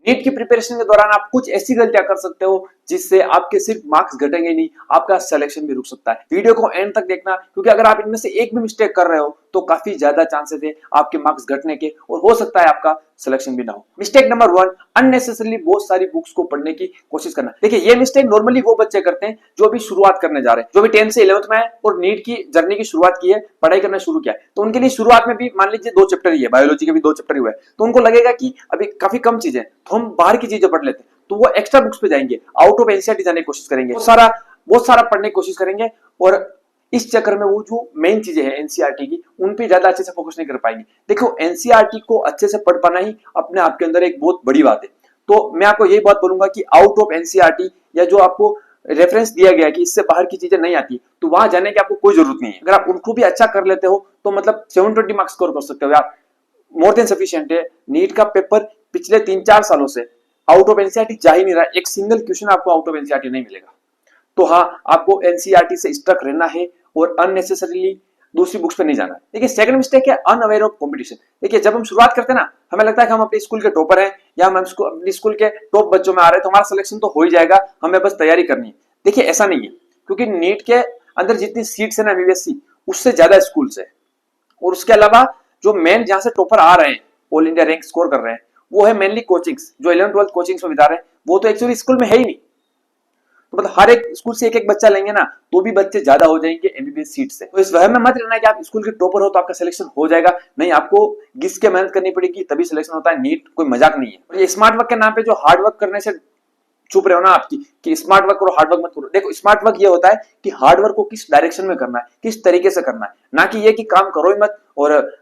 NEET की preparation के दौरान आप कुछ ऐसी गलतियां कर सकते हो जिससे आपके सिर्फ मार्क्स घटेंगे नहीं, आपका सिलेक्शन भी रुक सकता है। वीडियो को एंड तक देखना, क्योंकि अगर आप इनमें से एक भी मिस्टेक कर रहे हो तो काफी ज्यादा चांसेस है आपके मार्क्स घटने के, और हो सकता है आपका सिलेक्शन भी ना हो। मिस्टेक नंबर 1, अननेसेसरली बहुत सारी बुक्स को पढ़ने की कोशिश करना। देखिए, ये मिस्टेक नॉर्मली वो बच्चे करते हैं जो अभी शुरुआत करने जा रहे हैं, जो भी 10th से 11th में है और नीट की जर्नी की शुरुआत की है, पढ़ाई करना शुरू किया है। तो उनके लिए शुरुआत में भी मान लीजिए 2 चैप्टर ही है, बायोलॉजी के भी 2 चैप्टर ही हुए, तो उनको लगेगा कि अभी काफी कम चीजें, तो हम बाहर की चीजें पढ़ लेते हैं, तो वो एक्स्ट्रा बुक्स पे जाएंगे, आउट ऑफ एनसीईआरटी जाने की कोशिश करेंगे, बहुत सारा पढ़ने की कोशिश करेंगे, और इस चक्कर में वो जो मेन चीजें हैं एनसीईआरटी की, उन पे ज्यादा अच्छे से फोकस नहीं कर पाएंगे। देखो, एनसीईआरटी को अच्छे से पढ़ पाना ही अपने आप के अंदर एक बहुत बड़ी बात है। तो मैं आपको यही बात बोलूंगा कि आउट ऑफ एनसीईआरटी, या जो आपको रेफरेंस दिया गया है कि इससे बाहर की चीजें नहीं आती, तो वहां जाने की आपको कोई जरूरत नहीं है। अगर आप उनको भी अच्छा कर लेते हो तो मतलब 720 मार्क्स स्कोर कर सकते हो यार, मोर देन सफिशिएंट है। नीट का पेपर पिछले 3-4 सालों से आउट ऑफ एनसीईआरटी जा ही नहीं रहा, एक सिंगल क्वेश्चन आपको आउट ऑफ एनसीईआरटी नहीं मिलेगा। तो हाँ, आपको एनसीईआरटी से स्टक रहना है और अननेसेसरीली दूसरी बुक्स पे नहीं जाना है। देखिए, सेकंड मिस्टेक है अनअवेयर ऑफ कंपटीशन। देखिए, जब हम शुरुआत करते हैं ना, हमें लगता है कि हम अपने स्कूल के टॉपर हैं या हम अपने स्कूल के टॉप बच्चों में आ रहे हैं, तो हमारा सिलेक्शन तो हो ही जाएगा, हमें बस तैयारी करनी है। देखिए, ऐसा नहीं है, क्योंकि नीट के अंदर जितनी सीट्स है ना एमबीबीएस, उससे ज्यादा स्कूल्स है, और उसके अलावा जो मेन जहां से टॉपर आ रहे हैं, ऑल इंडिया रैंक स्कोर कर रहे हैं, वो है मेनली कोचिंग्स, जो 11th-12th कोचिंग्स में बिता रहे हैं, वो तो एक्चुअली स्कूल में है ही नहीं। तो मतलब हर एक स्कूल से एक बच्चा लेंगे ना, तो भी बच्चे ज्यादा हो जाएंगे एमबीबीएस सीट से। तो इस वहम में मत रहना कि आप स्कूल के टॉपर हो तो आपका सिलेक्शन हो जाएगा, नहीं, आपको घिस के मेहनत करनी पड़ेगी तभी सिलेक्शन होता है। नीट कोई मजाक नहीं है। और ये स्मार्ट वर्क के नाम पे जो हार्ड वर्क करने से चुप रहे हो ना आपकी, कि स्मार्ट वर्क करो, हार्ड वर्क मत करो। देखो, स्मार्ट वर्क ये होता है कि हार्ड वर्क को किस डायरेक्शन में करना है, किस तरीके से करना है, ना कि ये कि काम करो ही मत और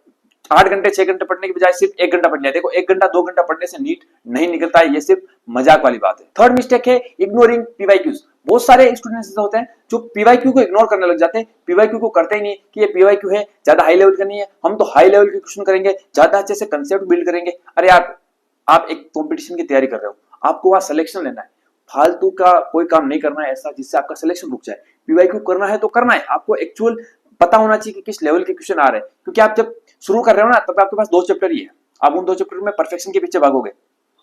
8 घंटे 6 घंटे पढ़ने की बजाय सिर्फ 1 घंटा पढ़ लिया। देखो, 1 घंटा 2 घंटा पढ़ने से नीट नहीं निकलता है, ये सिर्फ मजाक वाली बात है। थर्ड मिस्टेक है इग्नोरिंग पीवाईक्यूज। बहुत सारे स्टूडेंट्स ऐसे होते हैं जो पीवाईक्यू को इग्नोर करने लग जाते हैं, पीवाईक्यू को करते ही नहीं कि ये पीवाईक्यू है, ज्यादा हाई लेवल का नहीं है, हम तो हाई लेवल के क्वेश्चन करेंगे, ज्यादा अच्छे से कंसेप्ट बिल्ड करेंगे। अरे यार, आप एक कॉम्पिटिशन की तैयारी कर रहे हो, आपको वहां सिलेक्शन लेना है, फालतू का कोई काम नहीं करना है ऐसा जिससे आपका सिलेक्शन रुक जाए। पीवाईक्यू करना है तो करना है, आपको एक्चुअल पता होना चाहिए कि किस लेवल के क्वेश्चन आ रहे हैं, क्योंकि आप जब शुरू कर रहे हो ना, तब आपके पास 2 चैप्टर ही है, आप उन 2 चैप्टर में परफेक्शन के पीछे भागोगे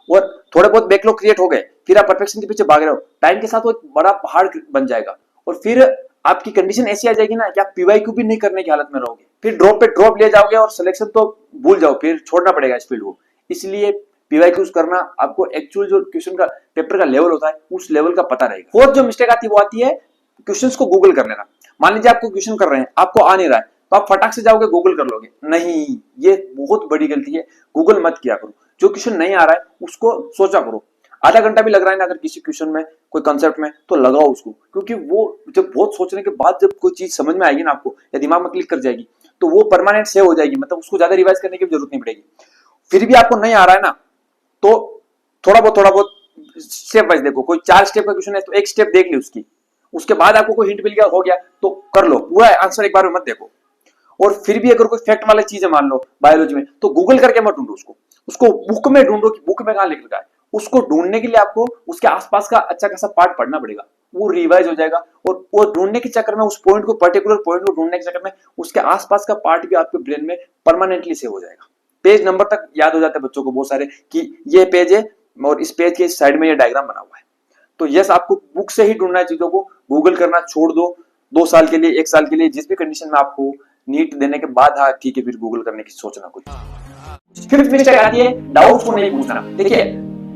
और थोड़े बहुत बैकलॉग क्रिएट हो गए, फिर आप परफेक्शन के पीछे भाग रहे हो, टाइम के साथ वो एक बड़ा पहाड़ बन जाएगा, और फिर आपकी कंडीशन ऐसी आ जाएगी ना कि आप पीवाईक्यू भी नहीं करने की हालत में रहोगे, फिर ड्रॉप पे ड्रॉप ले जाओगे और सिलेक्शन तो भूल जाओ, फिर छोड़ना पड़ेगा इस फील्ड को। इसलिए पीवाईक्यूज करना, आपको एक्चुअल जो क्वेश्चन का पेपर का लेवल होता है उस लेवल का पता रहेगा। फोर्थ जो मिस्टेक आती है वो आती है क्वेश्चंस को गूगल कर लेना। मान लीजिए आपको क्वेश्चन कर रहे हैं, आपको आ नहीं रहा है, तो आप फटाक से जाओगे गूगल कर लोगे, नहीं, ये बहुत बड़ी गलती है। गूगल मत किया करो, जो क्वेश्चन नहीं आ रहा है उसको सोचा करो। आधा घंटा भी लग रहा है ना अगर किसी क्वेश्चन में, कोई कंसेप्ट में, तो लगाओ उसको, क्योंकि वो जब बहुत सोचने के बाद जब कोई चीज समझ में आएगी ना आपको, या दिमाग में क्लिक कर जाएगी, तो वो परमानेंट सेव हो जाएगी, मतलब उसको ज्यादा रिवाइज करने की जरूरत नहीं पड़ेगी। फिर भी आपको नहीं आ रहा है ना, तो थोड़ा बहुत स्टेप वाइज देखो। कोई 4 स्टेप का क्वेश्चन है तो एक स्टेप देख ली उसकी, उसके बाद आपको कोई हिंट मिल गया, हो गया तो कर लो, पूरा आंसर एक बार में मत देखो। और फिर भी अगर कोई फैक्ट वाली चीज है मान लो बायोलॉजी में, तो गूगल करके मत ढूंढो उसको बुक में ढूंढो कि बुक में कहां लिख रखा है। उसको ढूंढने के लिए आपको उसके आसपास का अच्छा खासा पार्ट पढ़ना पड़ेगा, वो रिवाइज हो जाएगा। और वो ढूंढने के चक्कर में, उस पॉइंट को, पर्टिकुलर पॉइंट को ढूंढने के चक्कर में, उसके आसपास का पार्ट भी आपके ब्रेन में परमानेंटली सेव हो जाएगा। पेज नंबर तक याद हो जाता है बच्चों को बहुत सारे, कि ये पेज है और इस पेज के साइड में ये डायग्राम बना हुआ है। तो यस, आपको बुक से ही ढूंढना है चीजों को, गूगल करना छोड़ दो 2 साल के लिए, 1 साल के लिए, जिस भी कंडीशन में आपको नीट देने के बाद, हाँ ठीक है, फिर गूगल करने की सोचना कुछ। फिफ्थ मिस्टेक आती है डाउट्स को नहीं पूछना। देखिए,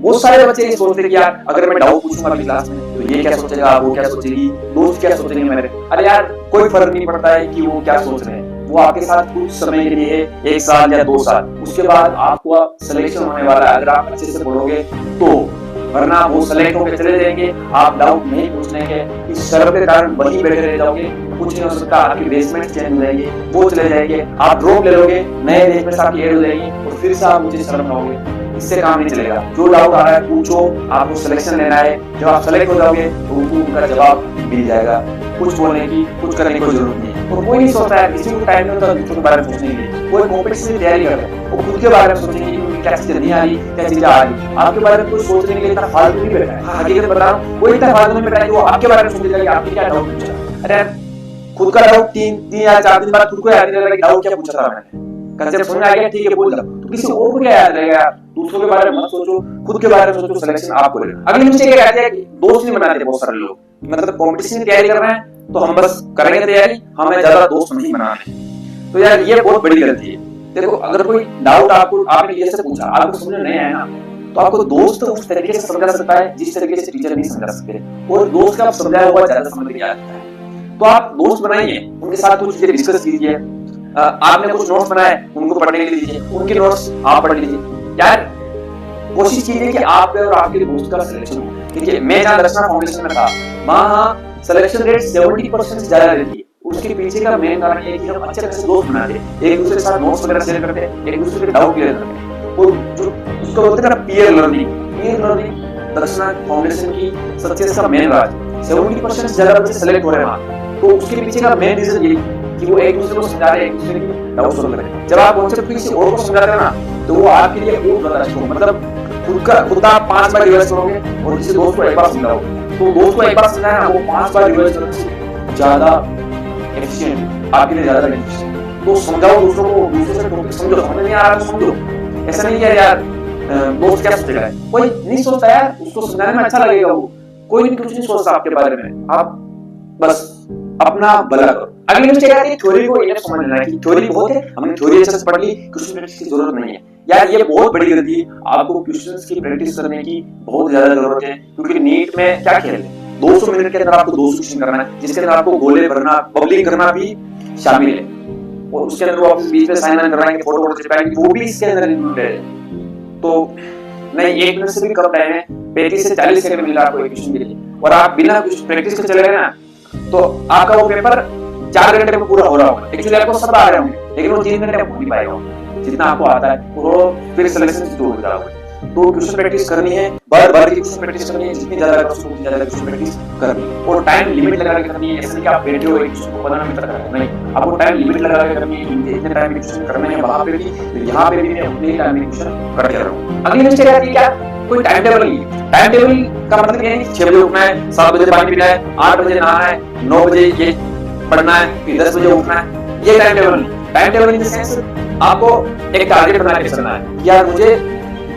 बहुत सारे बच्चे ये सोचते हैं कि यार अगर मैं डाउट पूछूंगा अपनी क्लास में तो ये क्या सोचेगा, वो क्या सोचेगी, दोस्त क्या सोचेंगे मेरे। अरे यार, कोई फर्क नहीं पड़ता है कि वो क्या सोच रहे हैं, वो आपके साथ कुछ समय के लिए है, 1 साल या 2 साल, उसके बाद आपको सिलेक्शन होने वाला है अगर आप अच्छे से पढ़ोगे तो, वरना वो सेलेक्ट होकर चले जाएंगे, आप डाउट नहीं पूछने के इस शर्त के कारण वहीं बैठे रह जाओगे, कुछ नहीं हो सकता, आपकी बेसमेंट चेंज हो जाएगी, वो चले जाएंगे, आप ड्रॉप ले लोगे, नए बेसमेंट आपकी ऐड हो जाएगी और फिर से आप मुझे शर्म पाओगे। इससे काम नहीं चलेगा। जो डाउट आ रहा है पूछो, आपको सिलेक्शन लेना है, जब आप सेलेक्ट हो जाओगे तो उनका जवाब मिल जाएगा। कुछ बोलने की, कुछ करने की कोई जरूरत नहीं है। और कोई नहीं सोचता है, किसी को टाइम नहीं होता दूसरों के बारे में सोचने के लिए। कोई कॉम्पिटिशन की तैयारी कर रहे हैं, वो खुद के बारे में सोचेंगे कि क्या चीजें नहीं आ रही, क्या चीजें आ रही। आपके बारे में कुछ सोचने के लिए इतना फालतू नहीं बैठा है। हकीकत बता रहा हूँ, कोई इतना फालतू नहीं बैठा है कि वो आपके बारे में सोचेगा कि आपने क्या डाउट पूछा। अरे खुद का डाउट 3 या 4 दिन बाद खुद को याद नहीं लग रहा कि डाउट क्या पूछा था मैंने। कंसेप्ट समझ में आ गया, ठीक है बोल जाओ। तो किसी और को क्या याद रहेगा यार, दूसरों के बारे में मत सोचो, खुद के बारे में सोचो, सिलेक्शन आपको लेना। अगली मिस्टेक क्या कहते हैं कि दोस्त नहीं बनाते बहुत सारे लोग, मतलब कंपटीशन की तैयारी कर रहे हैं तो हम बस करेंगे तैयारी, हमें ज्यादा दोस्त नहीं बनाने। तो यार ये बहुत बड़ी गलती है। देखो अगर कोई डाउट आपको आपने टीचर से पूछा, आपको समझ में नहीं आया ना, तो आपको दोस्त उस तरीके से समझा सकता है जिस तरीके से टीचर नहीं समझा सकते, और दोस्त का आप समझाया हुआ ज्यादा समझ में आता है। तो आप दोस्त बनाइए, उनके साथ कुछ चीजें डिस्कस कीजिए, आपने कुछ नोट्स बनाए उनको पढ़ने के लिए दीजिए, उनके नोट्स आप पढ़ लीजिए। यार कोशिश कीजिए कि आपके और आपके दोस्त का सिलेक्शन हो। देखिए मैं जहाँ दर्शना फाउंडेशन में था, वहाँ सिलेक्शन रेट 70% से ज्यादा रहती है। उसके पीछे का मेन कारण ये कि हम अच्छे अच्छे दोस्त बनाते, एक दूसरे के साथ नोट्स वगैरह शेयर करते, एक दूसरे के डाउट क्लियर करते, और जो उसको बोलते हैं ना पीयर लर्निंग दर्शना फाउंडेशन की सक्सेस का मेन राज। 70% से ज्यादा बच्चे सेलेक्ट हो रहे हैं वहाँ, तो उसके पीछे का मेन रीजन ये कि वो एक दूसरे को समझा रहे हैं, एक दूसरे की डाउट सॉल्व कर रहे हैं। जब आप कॉन्सेप्ट किसी और को समझाते हैं ना, तो वो आपके लिए बहुत ज्यादा अच्छा होगा। मतलब खुद आप 5 बार रिवाइज करोगे और किसी दोस्त को एक बार समझाओगे, तो दोस्त को एक बार समझाया ना, वो 5 बार रिवाइज करने से ज्यादा एफिशिएंट, आपके लिए ज्यादा बेनिफिशियल। तो समझाओ दूसरों को, दूसरों से टॉपिक समझो, समझ नहीं आ रहा तो समझो। ऐसा नहीं है यार दोस्त क्या सोचेगा, कोई नहीं सोचता यार, उसको समझाने में अच्छा लगेगा, वो कोई भी कुछ नहीं सोचता आपके बारे में, आप बस अपना भला करो। अगली मिस्टेक आती है थ्योरी को इन्हें समझ लेना कि थ्योरी बहुत है, हमने थ्योरी अच्छे से पढ़ ली, क्वेश्चन प्रैक्टिस की जरूरत नहीं है। यार ये बहुत बड़ी गलती है, आपको क्वेश्चंस की प्रैक्टिस करने की बहुत ज्यादा जरूरत है, क्योंकि नीट में क्या खेल है, 200 मिनट के अंदर आपको 200 क्वेश्चन करना है, जिसके अंदर आपको गोले भरना, बबलिंग करना भी शामिल है, और उसके अंदर वो बीच में साइन इन करवाएंगे, फोटो वोटो चिपकाएंगे, वो भी इसके अंदर इंक्लूडेड है। तो नहीं, 1 मिनट से भी कम टाइम है, 35 से 40 सेकंड मिला आपको एक क्वेश्चन के लिए, और आप बिना कुछ प्रैक्टिस के चले गए ना, तो आपका वो पेपर 4 घंटे में पूरा हो रहा होगा। एक्चुअली आपको सब आ रहे होंगे, लेकिन वो 3 घंटे में हो नहीं पाएगा जितना आपको आता है, और फिर सिलेक्शन से दूर हो जाओगे। तो क्वेश्चन प्रैक्टिस करनी है, बार की क्वेश्चन प्रैक्टिस करनी है, जितनी ज्यादा कर सको उतनी ज्यादा क्वेश्चन प्रैक्टिस करनी है, और टाइम लिमिट लगा के करनी है। ऐसा नहीं कि आप बैठे हो एक क्वेश्चन को 15 मिनट तक करना, नहीं, आपको टाइम लिमिट लगा के करनी है, इतने टाइम में क्वेश्चन करने हैं, वहां पे भी, यहाँ पे भी मैं उतने टाइम में क्वेश्चन करते रहूं। अगली मिस्टेक आती है क्या, कोई टाइम टेबल नहीं है। टाइम टेबल का मतलब ये नहीं 6 बजे उठना है, 7 बजे पानी पीना है, 8 बजे नहाना है, 9 बजे ये पढ़ना है, फिर 10 बजे उठना है, ये टाइम टेबल नहीं। Time table in the sense आपको एक टारगेट बना के चलना है, यार मुझे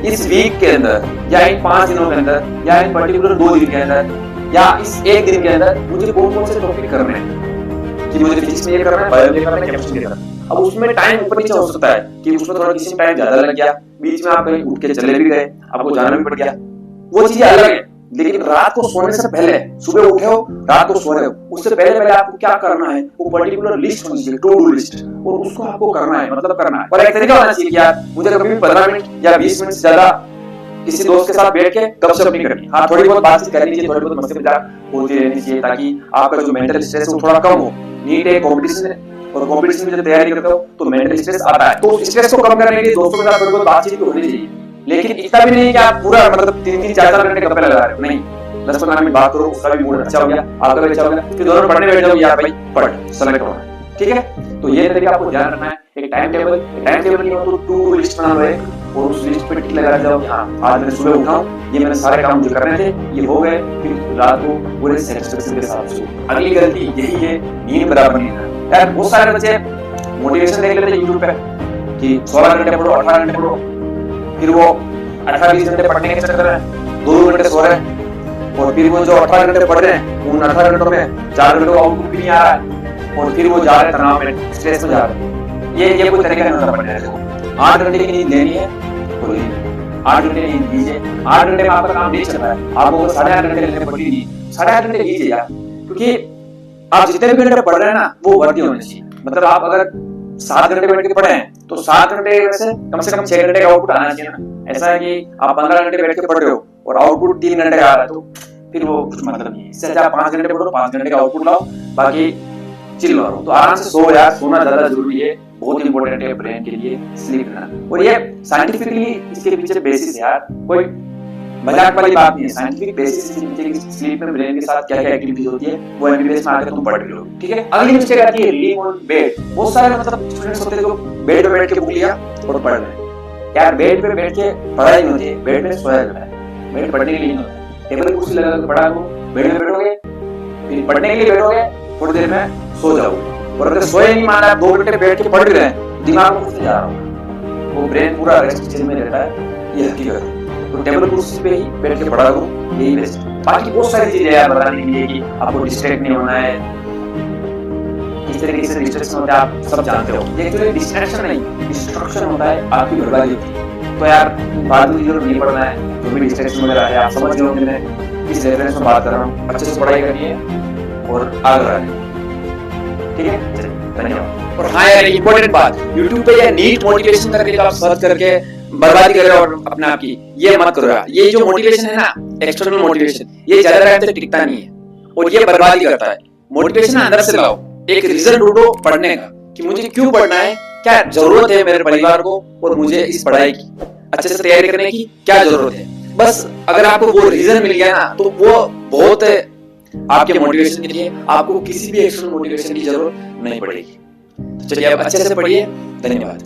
इस वीक के अंदर, या इन 5 दिनों के अंदर, या इन पर्टिकुलर 2 दिन के अंदर, या इस 1 दिन के अंदर मुझे कौन से टॉपिक करने हैं, कि मुझे फिजिक्स में ये करना है, बायो में करना है, केमिस्ट्री में करना है। अब उसमें टाइम ऊपर नीचे हो सकता है कि उसमें थोड़ा किसी में टाइम ज्यादा लग गया, बीच में आप कहीं उठ के चले भी गए, आपको जाना भी पड़ गया, वो चीजें अलग है। लेकिन रात को सोने से पहले, सुबह उठे हो, रात को सो रहे हो, उससे पहले आपको क्या करना है, वो पर्टिकुलर लिस्ट होनी चाहिए, टू डू लिस्ट, और उसको आपको करना है, मतलब करना है। और एक तरीका होना चाहिए कि यार मुझे कभी भी 15 मिनट या 20 मिनट से ज्यादा किसी दोस्त के साथ बैठ के गपशप नहीं करनी। हाँ, थोड़ी बहुत बातचीत करनी चाहिए, थोड़ी बहुत मस्ती मजाक होती रहनी चाहिए, ताकि आपका जो मेंटल स्ट्रेस है वो थोड़ा कम हो। नीट एक कॉम्पिटिशन है, और कॉम्पिटिशन में जब तैयारी करते हो तो मेंटल स्ट्रेस आता है, तो स्ट्रेस को कम करने के लिए दोस्तों के साथ थोड़ी बहुत बातचीत होनी चाहिए, लेकिन इतना भी नहीं कि आप पूरा मतलब 3-4 घंटे गप्पे लगा रहे हो, नहीं, 10-15 मिनट बात करो, उसका भी मूड अच्छा हो गया, आपका भी अच्छा हो गया, फिर दोनों पढ़ने बैठ जाओ, यार भाई पढ़, सेलेक्ट होना है, ठीक है। तो ये तरीका आपको ध्यान रखना है। एक टाइम टेबल नहीं हो तो टू डू लिस्ट बना लो, और उस लिस्ट पे टिक लगा जाओ कि हाँ आज मैंने सुबह उठा हूँ, ये मैंने सारे काम जो करने थे ये हो गए, फिर रात को पूरे सेटिस्फेक्शन के साथ सो। अगली गलती यही है, नींद बराबर नहीं है। यार बहुत सारे बच्चे मोटिवेशन देख लेते हैं यूट्यूब पे कि 16 घंटे पढ़ो, 18 घंटे पढ़ो, फिर वो 18-20 घंटे पढ़ने के चक्कर में 2 घंटे सो रहे हैं, और फिर वो जो 18 घंटे पढ़ रहे हैं उन 18 घंटों में 4 घंटों का आउटपुट भी नहीं आ रहा है, और फिर वो जा रहे हैं तनाव में, स्ट्रेस में जा रहे हैं। ये कोई तरीका नहीं होता पढ़ने का। 8 घंटे की नींद लेनी है तो 8 घंटे नींद लीजिए। 8 घंटे में आपका काम नहीं चल रहा है, आपको 8.5 घंटे लेने पड़ी नींद, 8.5 घंटे लीजिए यार, क्योंकि आप जितने भी घंटे पढ़ रहे हैं ना वो वर्दी होने चाहिए। मतलब आप अगर 7 घंटे बैठ के पढ़े हैं तो 7 घंटे में से कम 6 घंटे का आउटपुट आना चाहिए ना। ऐसा है कि आप 15 घंटे बैठ के पढ़ रहे हो और आउटपुट 3 घंटे का आ रहा है, तो फिर वो कुछ मतलब नहीं है। इससे अच्छा 5 घंटे पढ़ो, 5 घंटे का आउटपुट लाओ, बाकी चिल मारो। तो आराम से सो यार, सोना ज्यादा जरूरी है, बहुत इंपॉर्टेंट है ब्रेन के लिए स्लीप करना। और ये साइंटिफिकली इसके पीछे बेसिस है यार, कोई मजाक वाली बात नहीं है, साइंटिफिक बेसिस इसके पीछे कि स्लीप में ब्रेन के साथ क्या क्या एक्टिविटीज होती है वो एमबीबीएस में आकर तुम पढ़ लो, ठीक है। अगली मिस्टेक आती है रीडिंग ऑन बेड। बहुत सारे मतलब स्टूडेंट्स होते हैं जो बेड पे बैठ के बुक लिया और पढ़ रहे हैं। यार बेड पे बैठ के पढ़ाई नहीं होती है, बेड में सोया जाता है, बेड पढ़ने के लिए नहीं होता है। टेबल कुर्सी लगा के पढ़ा लो, बेड में बैठोगे, फिर पढ़ने के लिए बैठोगे, थोड़ी देर में सो जाओगे। और अगर सोए नहीं, माना 2 घंटे बैठ के पढ़ रहे हैं, दिमाग को कुछ नहीं जा रहा होगा, वो ब्रेन पूरा रेस्ट स्टेज में रहता है, ये हकीकत है। तो टेबल कुर्सी पे ही बैठ के पढ़ा करो, यही बेस्ट। बाकी बहुत सारी चीजें यार बताने के लिए कि आपको डिस्ट्रैक्ट नहीं होना है, किस तरीके से डिस्ट्रैक्शन होता है आप सब जानते हो। ये एक्चुअली डिस्ट्रैक्शन नहीं, डिस्ट्रक्शन होता है, आपकी बर्बादी होती है। तो यार फालतू की जरूरत नहीं पड़ना है, जो भी डिस्ट्रैक्शन वगैरह है आप समझ रहे होंगे मैं किस रेफरेंस में बात कर रहा हूँ। अच्छे से पढ़ाई करनी है और आगे बढ़ना है, ठीक है। धन्यवाद। और हाँ यार इंपॉर्टेंट बात, YouTube पे या नीट मोटिवेशन करके आप सर्च करके बर्बादी कर रहे हो और अपने आप की, ये मत करो यार। ये जो मोटिवेशन है ना, एक्सटर्नल मोटिवेशन, ये ज्यादा टाइम तक टिकता नहीं है और ये बर्बादी करता है। मोटिवेशन अंदर से लाओ, एक रीजन ढूंढो पढ़ने का कि मुझे क्यों पढ़ना है, क्या जरूरत है मेरे परिवार को और मुझे इस पढ़ाई की अच्छे से तैयारी करने की क्या जरूरत है। बस अगर आपको वो रीजन मिल गया ना तो वो बहुत है आपके मोटिवेशन के लिए, आपको किसी भी एक्सटर्नल मोटिवेशन की जरूरत नहीं पड़ेगी। तो चलिए आप अच्छे से पढ़िए। धन्यवाद।